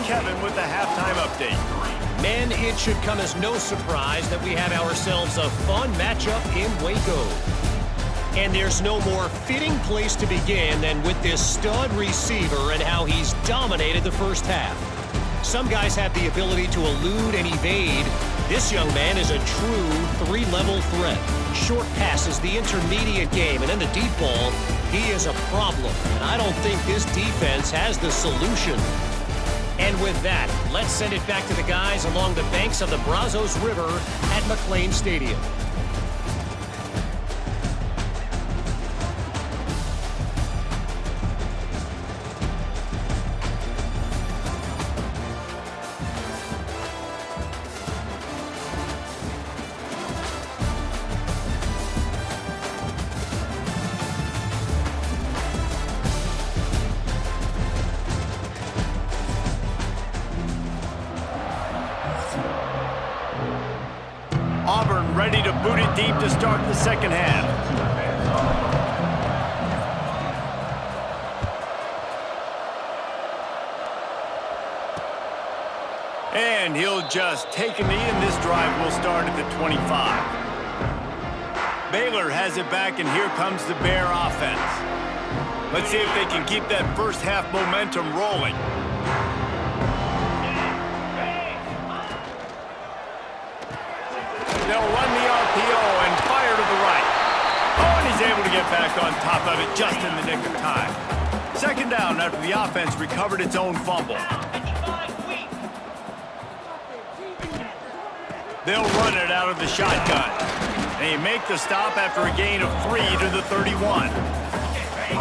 Kevin with the halftime update. Men, it should come as no surprise that we have ourselves a fun matchup in Waco. And there's no more fitting place to begin than with this stud receiver and how he's dominated the first half. Some guys have the ability to elude and evade. This young man is a true three-level threat. Short passes, the intermediate game, and then the deep ball, he is a problem. And I don't think this defense has the solution. And with that, let's send it back to the guys along the banks of the Brazos River at McLean Stadium. Auburn ready to boot it deep to start the second half. And he'll just take a knee, and this drive will start at the 25. Baylor has it back, and here comes the Bear offense. Let's see if they can keep that first half momentum rolling. They'll run the RPO and fire to the right. Oh, and he's able to get back on top of it just in the nick of time. Second down after the offense recovered its own fumble. They'll run it out of the shotgun. They make the stop after a gain of 3 to the 31.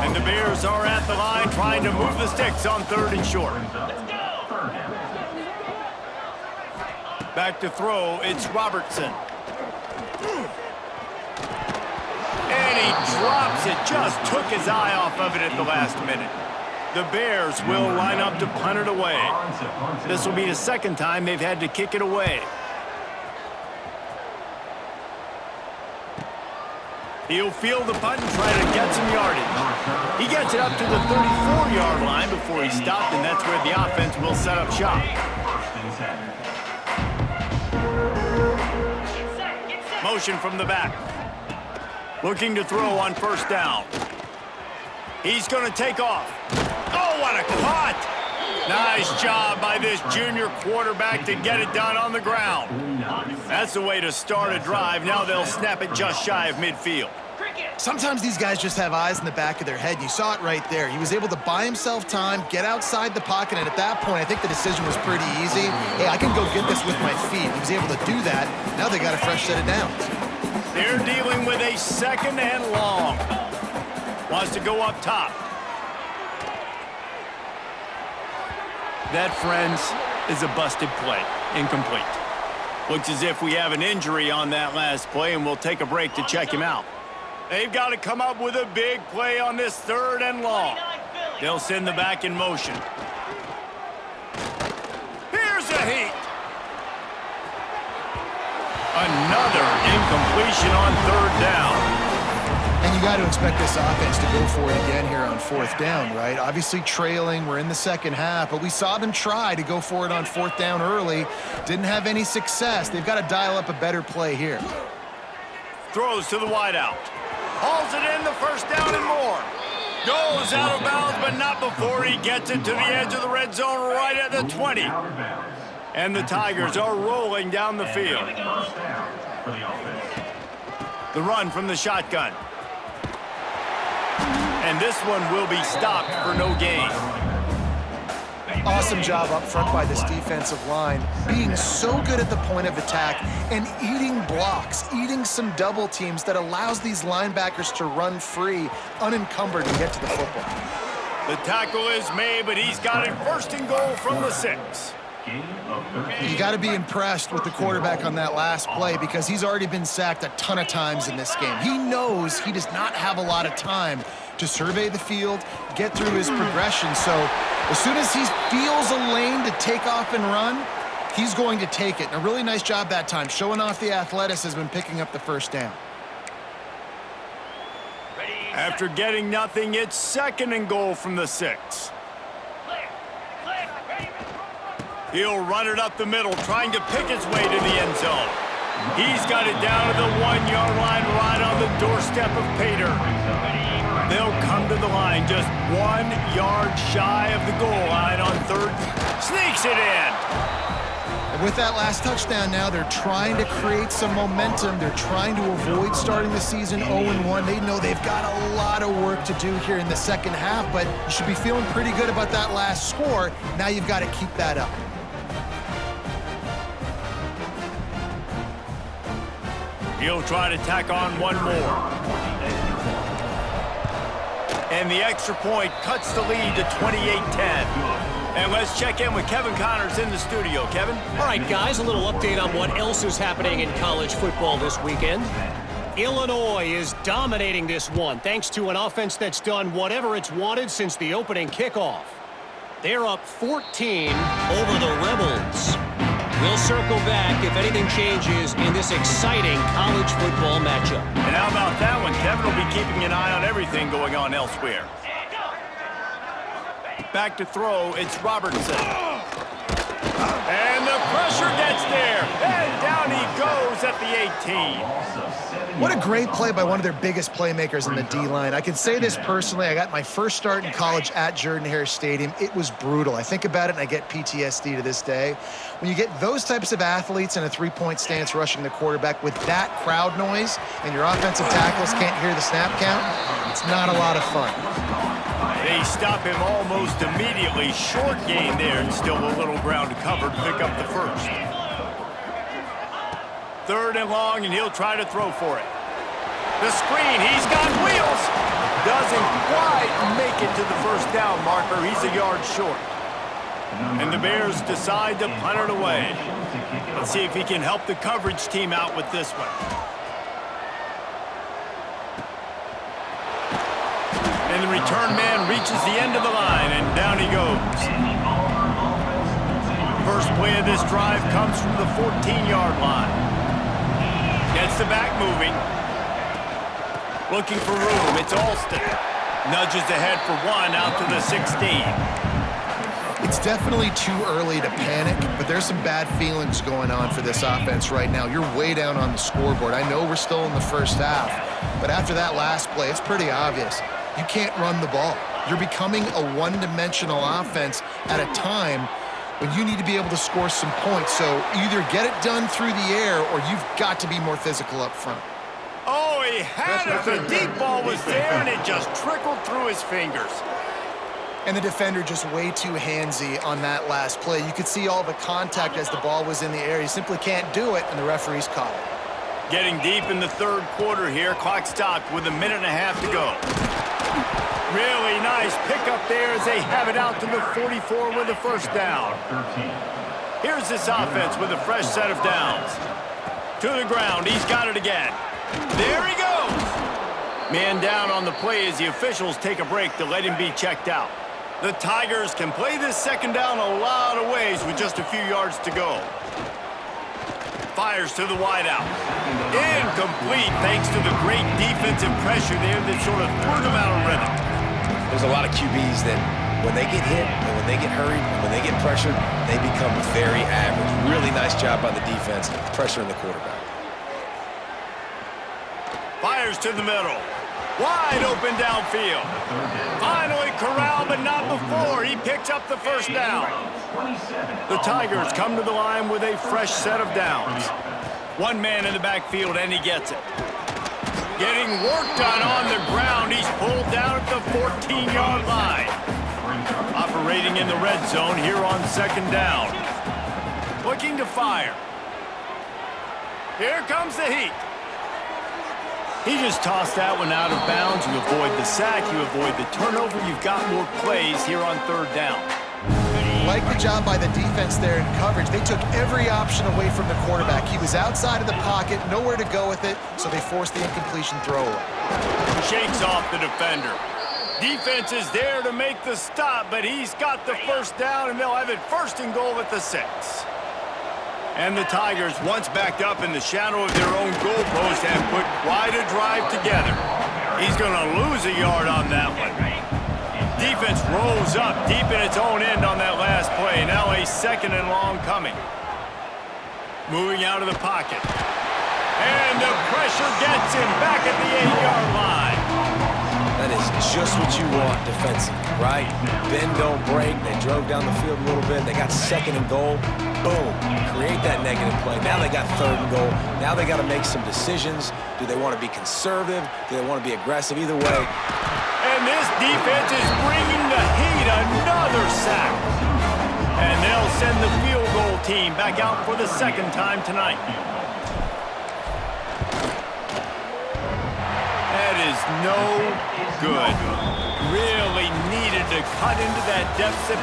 And the Bears are at the line trying to move the sticks on 3rd and short. Back to throw, it's Robertson. And he drops it, just took his eye off of it at the last minute. The Bears will line up to punt it away. This will be the second time they've had to kick it away. He'll field the punt and try to get some yardage. He gets it up to the 34-yard line before he stopped, and that's where the offense will set up shop. Motion from the back. Looking to throw on first down. He's going to take off. Oh, what a cut! Nice job by this junior quarterback to get it done on the ground. That's the way to start a drive. Now they'll snap it just shy of midfield. Sometimes these guys just have eyes in the back of their head. You saw it right there. He was able to buy himself time, get outside the pocket, and at that point, I think the decision was pretty easy. Hey, I can go get this with my feet. He was able to do that. Now they got a fresh set of downs. They're dealing with a second and long. Wants to go up top. That, friends, is a busted play. Incomplete. Looks as if we have an injury on that last play, and we'll take a break to check him out. They've got to come up with a big play on this 3rd and long. They'll send the back in motion. Here's a heat. Another incompletion on 3rd down. And you got to expect this offense to go for it again here on 4th down, right? Obviously trailing, we're in the second half, but we saw them try to go for it on 4th down early. Didn't have any success. They've got to dial up a better play here. Throws to the wideout. Hauls it in, the first down and more. Goes out of bounds, but not before he gets it to the edge of the red zone right at the 20. And the Tigers are rolling down the field. The run from the shotgun. And this one will be stopped for no gain. Awesome job up front by this defensive line, being so good at the point of attack and eating blocks, eating some double teams that allows these linebackers to run free, unencumbered, and get to the football. The tackle is made, but he's got it 1st and goal from the 6. You got to be impressed with the quarterback on that last play because he's already been sacked a ton of times in this game. He knows he does not have a lot of time to survey the field, get through his progression. So as soon as he feels a lane to take off and run, he's going to take it. And a really nice job that time, showing off the athleticism and picking up the first down. After getting nothing, it's 2nd and goal from the 6. He'll run it up the middle, trying to pick his way to the end zone. He's got it down to the 1-yard line right on the doorstep of Pater. They'll come to the line just 1 yard shy of the goal line on third. Sneaks it in. And with that last touchdown now, they're trying to create some momentum. They're trying to avoid starting the season 0-1. They know they've got a lot of work to do here in the second half, but you should be feeling pretty good about that last score. Now you've got to keep that up. He'll try to tack on one more. And the extra point cuts the lead to 28-10. And let's check in with Kevin Connors in the studio. Kevin? All right, guys, a little update on what else is happening in college football this weekend. Illinois is dominating this one thanks to an offense that's done whatever it's wanted since the opening kickoff. They're up 14 over the Rebels. We'll circle back if anything changes in this exciting college football matchup. And how about that one? Kevin will be keeping an eye on everything going on elsewhere. Back to throw, it's Robertson. And the pressure gets there. And down he goes at the 18. What a great play by one of their biggest playmakers in the D-line. I can say this personally. I got my first start in college at Jordan-Hare Stadium. It was brutal. I think about it, and I get PTSD to this day. When you get those types of athletes in a three-point stance rushing the quarterback with that crowd noise and your offensive tackles can't hear the snap count, it's not a lot of fun. They stop him almost immediately. Short gain there, and still a little ground covered to pick up the first. 3rd and long, and he'll try to throw for it. The screen, he's got wheels. Doesn't quite make it to the first down marker. He's a yard short. And the Bears decide to punt it away. Let's see if he can help the coverage team out with this one. And the return man reaches the end of the line, and down he goes. First play of this drive comes from the 14-yard line. Gets the back moving. Looking for room. It's Alston. Nudges ahead for one out to the 16. It's definitely too early to panic, but there's some bad feelings going on for this offense right now. You're way down on the scoreboard. I know we're still in the first half, but after that last play, it's pretty obvious. You can't run the ball. You're becoming a one-dimensional offense at a time when you need to be able to score some points. So either get it done through the air or you've got to be more physical up front. Oh, he had it. The deep ball was there, and it just trickled through his fingers. And the defender just way too handsy on that last play. You could see all the contact as the ball was in the air. He simply can't do it, and the referee's caught it. Getting deep in the 3rd quarter here. Clock stopped with 1.5 minutes to go. Really nice pickup there as they have it out to the 44 with a first down. Here's this offense with a fresh set of downs. To the ground. He's got it again. There he goes. Man down on the play as the officials take a break to let him be checked out. The Tigers can play this second down a lot of ways with just a few yards to go. Fires to the wideout. Incomplete thanks to the great defensive pressure there that sort of threw them out of rhythm. There's a lot of QBs that when they get hit and when they get hurried and when they get pressured, they become very average. Really nice job by the defense pressuring the quarterback. Fires to the middle. Wide open downfield. Finally corralled, but not before. He picks up the first down. The Tigers come to the line with a fresh set of downs. One man in the backfield, and he gets it. Getting work done on the ground. He's pulled down at the 14-yard line. Operating in the red zone here on second down. Looking to fire. Here comes the heat. He just tossed that one out of bounds. You avoid the sack, you avoid the turnover. You've got more plays here on third down. Like the job by the defense there in coverage. They took every option away from the quarterback. He was outside of the pocket, nowhere to go with it, so they forced the incompletion throwaway. Shakes off the defender. Defense is there to make the stop, but he's got the first down, and they'll have it first and goal at the 6. And the Tigers, once backed up in the shadow of their own goalpost, have put quite a drive together. He's going to lose a yard on that one. defense rose up deep in its own end on that last play. Now a 2nd and long coming. Moving out of the pocket. And the pressure gets him back at the 8-yard line. That is just what you want defensively, right? Bend, don't break. They drove down the field a little bit. They got 2nd and goal. Boom. Create that negative play. Now they got 3rd and goal. Now they got to make some decisions. Do they want to be conservative? Do they want to be aggressive? Either way. And this defense is bringing the heat. Another sack. And they'll send the field goal team back out for the 2nd time tonight. That is no good. Really needed to cut into that deficit.